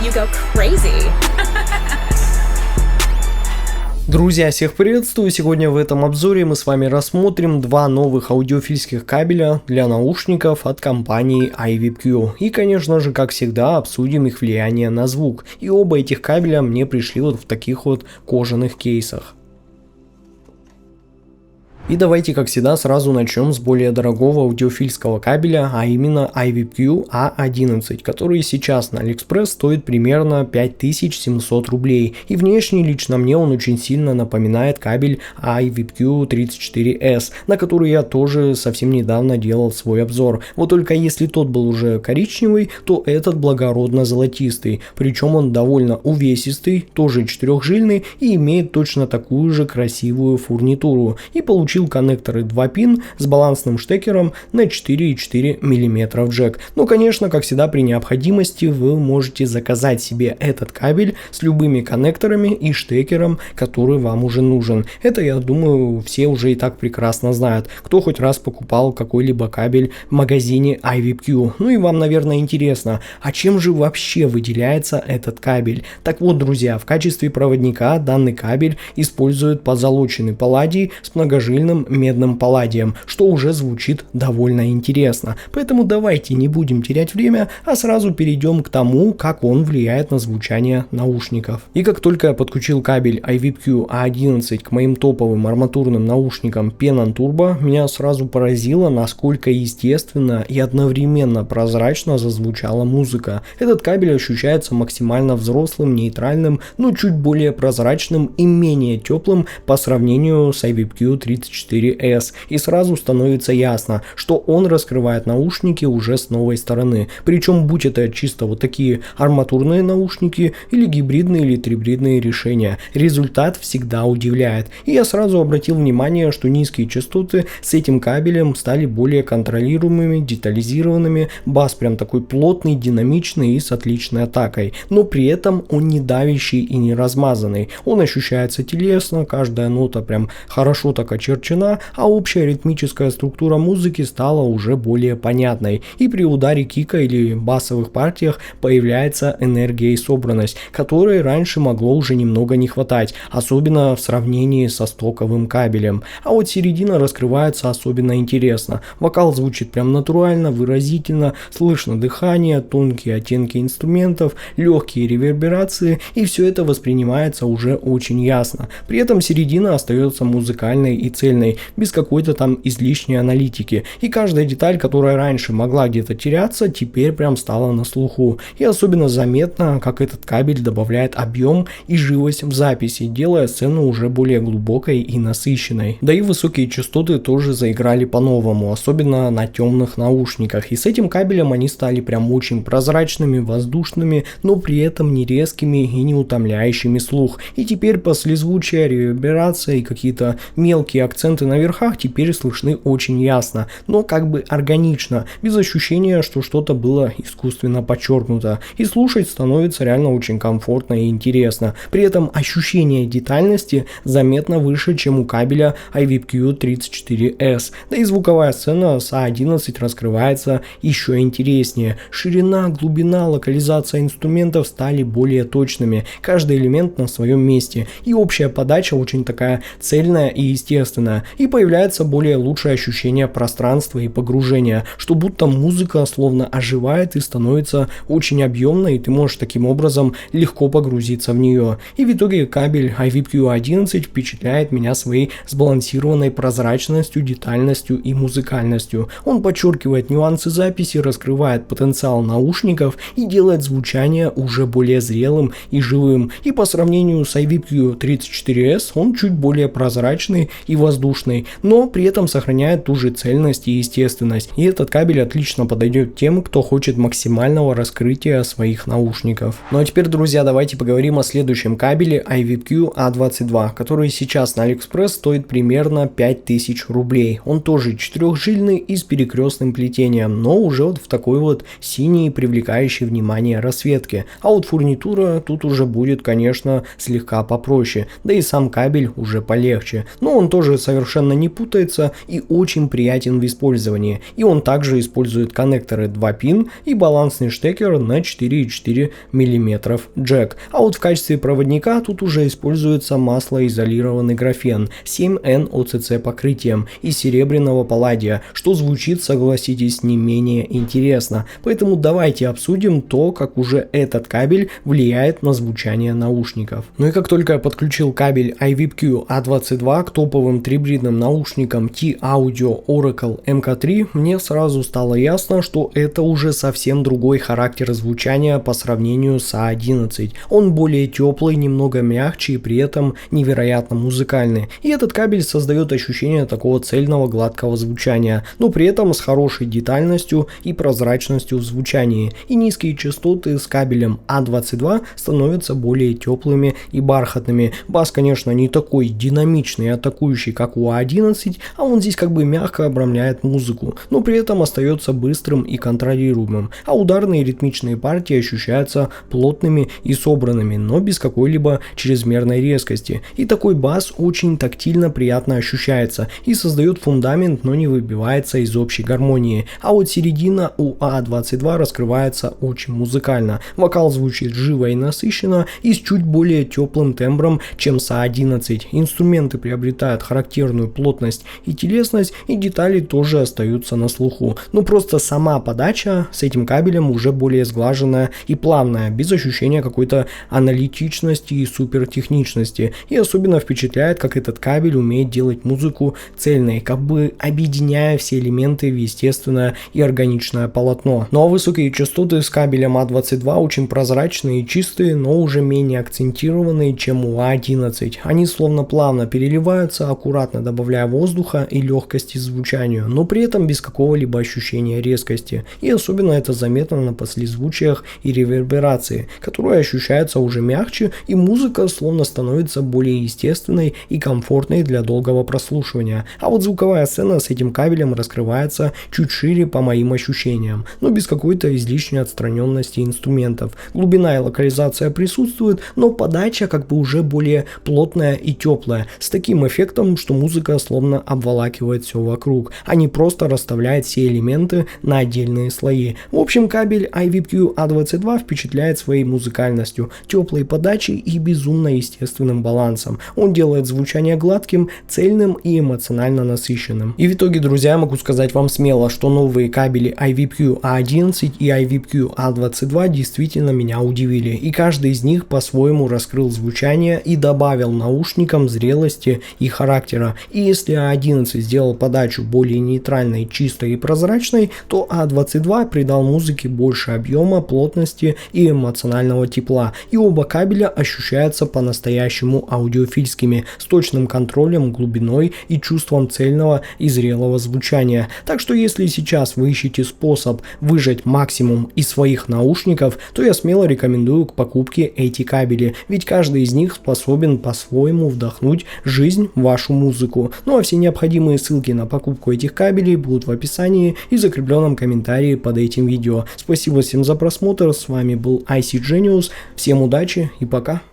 you go crazy. Друзья, всех приветствую! Сегодня в этом обзоре мы с вами рассмотрим два новых аудиофильских кабеля для наушников от компании iVipQ. И, конечно же, как всегда, обсудим их влияние на звук. И оба этих кабеля мне пришли вот в таких вот кожаных кейсах. И давайте, как всегда, сразу начнем с более дорогого аудиофильского кабеля, а именно iVipQ A11, который сейчас на AliExpress стоит примерно 5700 рублей. И внешне лично мне он очень сильно напоминает кабель iVipQ 34S, на который я тоже совсем недавно делал свой обзор. Вот только если тот был уже коричневый, то этот благородно-золотистый. Причем он довольно увесистый, тоже четырехжильный и имеет точно такую же красивую фурнитуру. И получил коннекторы 2 пин с балансным штекером на 4,4 мм джек. Но, конечно, как всегда, при необходимости вы можете заказать себе этот кабель с любыми коннекторами и штекером, который вам уже нужен. Это, я думаю, все уже и так прекрасно знают, кто хоть раз покупал какой-либо кабель в магазине iVipQ. Ну и вам, наверное, интересно, а чем же вообще выделяется этот кабель? Так вот, друзья, в качестве проводника данный кабель использует позолоченный палладий с многожильным медным палладием, что уже звучит довольно интересно. Поэтому давайте не будем терять время, а сразу перейдем к тому, как он влияет на звучание наушников. И как только я подключил кабель iVipQ A11 к моим топовым арматурным наушникам Penon Turbo, меня сразу поразило, насколько естественно и одновременно прозрачно зазвучала музыка. Этот кабель ощущается максимально взрослым, нейтральным, но чуть более прозрачным и менее теплым по сравнению с iVipQ 34S, и сразу становится ясно, что он раскрывает наушники уже с новой стороны. Причем будь это чисто вот такие арматурные наушники или гибридные или трибридные решения, результат всегда удивляет. И я сразу обратил внимание, что низкие частоты с этим кабелем стали более контролируемыми, детализированными, бас прям такой плотный, динамичный и с отличной атакой. Но при этом он не давящий и не размазанный. Он ощущается телесно, каждая нота прям хорошо так очерчена, а общая ритмическая структура музыки стала уже более понятной. И при ударе кика или басовых партиях появляется энергия и собранность, которой раньше могло уже немного не хватать, особенно в сравнении со стоковым кабелем. А вот середина раскрывается особенно интересно. Вокал звучит прям натурально, выразительно, слышно дыхание, тонкие оттенки инструментов, легкие реверберации, и все это воспринимается уже очень ясно. При этом середина остается музыкальной и цельной, без какой-то там излишней аналитики. И каждая деталь, которая раньше могла где-то теряться, теперь прям стала на слуху. И особенно заметно, как этот кабель добавляет объем и живость в записи, делая сцену уже более глубокой и насыщенной. Да и высокие частоты тоже заиграли по-новому, особенно на темных наушниках. И с этим кабелем они стали прям очень прозрачными, воздушными, но при этом не резкими и не утомляющими слух. И теперь послезвучие, реверберация и какие-то мелкие акценты на верхах теперь слышны очень ясно, но как бы органично, без ощущения, что что-то было искусственно подчеркнуто. И слушать становится реально очень комфортно и интересно. При этом ощущение детальности заметно выше, чем у кабеля iVipQ 34S. Да и звуковая сцена с A11 раскрывается еще интереснее. Ширина, глубина, локализация инструментов стали более точными. Каждый элемент на своем месте. И общая подача очень такая цельная и естественная. И появляется более лучшее ощущение пространства и погружения, что будто музыка словно оживает и становится очень объемной, и ты можешь таким образом легко погрузиться в нее. И в итоге кабель iVipQ 11 впечатляет меня своей сбалансированной прозрачностью, детальностью и музыкальностью. Он подчеркивает нюансы записи, раскрывает потенциал наушников и делает звучание уже более зрелым и живым. И по сравнению с iVipQ 34S он чуть более прозрачный и воздушный, но при этом сохраняет ту же цельность и естественность. И этот кабель отлично подойдет тем, кто хочет максимального раскрытия своих наушников. Ну а теперь, друзья, давайте поговорим о следующем кабеле iVipQ A22, который сейчас на AliExpress стоит примерно 5000 рублей. Он тоже четырехжильный и с перекрестным плетением, но уже вот в такой вот синей, привлекающей внимание расцветке. А вот фурнитура тут уже будет, конечно, слегка попроще, да и сам кабель уже полегче. Но он тоже совершенно не путается и очень приятен в использовании. И он также использует коннекторы 2 пин и балансный штекер на 4,4 мм джек. А вот в качестве проводника тут уже используется маслоизолированный графен 7N OCC покрытием из серебряного палладия, что звучит, согласитесь, не менее интересно. Поэтому давайте обсудим то, как уже этот кабель влияет на звучание наушников. Ну и как только я подключил кабель iVipQ A22 к топовым трибридным наушникам T-Audio Oracle MK3, мне сразу стало ясно, что это уже совсем другой характер звучания по сравнению с A11. Он более теплый, немного мягче и при этом невероятно музыкальный. И этот кабель создает ощущение такого цельного гладкого звучания, но при этом с хорошей детальностью и прозрачностью в звучании. И низкие частоты с кабелем A22 становятся более теплыми и бархатными. Бас, конечно, не такой динамичный и атакующий, как у A11, а он здесь как бы мягко обрамляет музыку, но при этом остается быстрым и контролируемым. А ударные и ритмичные партии ощущаются плотными и собранными, но без какой-либо чрезмерной резкости. И такой бас очень тактильно приятно ощущается и создает фундамент, но не выбивается из общей гармонии. А вот середина у A22 раскрывается очень музыкально. Вокал звучит живо и насыщенно и с чуть более теплым тембром, чем с A11. Инструменты приобретают характерную плотность и телесность, и детали тоже остаются на слуху. Но просто сама подача с этим кабелем уже более сглаженная и плавная, без ощущения какой-то аналитичности и супертехничности. И особенно впечатляет, как этот кабель умеет делать музыку цельной, как бы объединяя все элементы в естественное и органичное полотно. Ну а высокие частоты с кабелем A22 очень прозрачные и чистые, но уже менее акцентированные, чем у A11. Они словно плавно переливаются, аккуратно добавляя воздуха и легкости звучанию, но при этом без какого-либо ощущения резкости. И особенно это заметно на послезвучиях и реверберации, которые ощущаются уже мягче, и музыка словно становится более естественной и комфортной для долгого прослушивания. А вот звуковая сцена с этим кабелем раскрывается чуть шире по моим ощущениям, но без какой-то излишней отстраненности инструментов. Глубина и локализация присутствуют, но подача как бы уже более плотная и теплая, с таким эффектом, что музыка словно обволакивает все вокруг, а не просто расставляет все элементы на отдельные слои. В общем, кабель iVipQ A22 впечатляет своей музыкальностью, теплой подачей и безумно естественным балансом. Он делает звучание гладким, цельным и эмоционально насыщенным. И в итоге, друзья, я могу сказать вам смело, что новые кабели iVipQ A11 и iVipQ A22 действительно меня удивили, и каждый из них по-своему раскрыл звучание и добавил наушникам зрелости и характера. И если A11 сделал подачу более нейтральной, чистой и прозрачной, то A22 придал музыке больше объема, плотности и эмоционального тепла. И оба кабеля ощущаются по-настоящему аудиофильскими, с точным контролем, глубиной и чувством цельного и зрелого звучания. Так что если сейчас вы ищете способ выжать максимум из своих наушников, то я смело рекомендую к покупке эти кабели, ведь каждый из них способен по-своему вдохнуть жизнь в вашу музыку. Ну а все необходимые ссылки на покупку этих кабелей будут в описании и закрепленном комментарии под этим видео. Спасибо всем за просмотр, с вами был IC Genius, всем удачи и пока!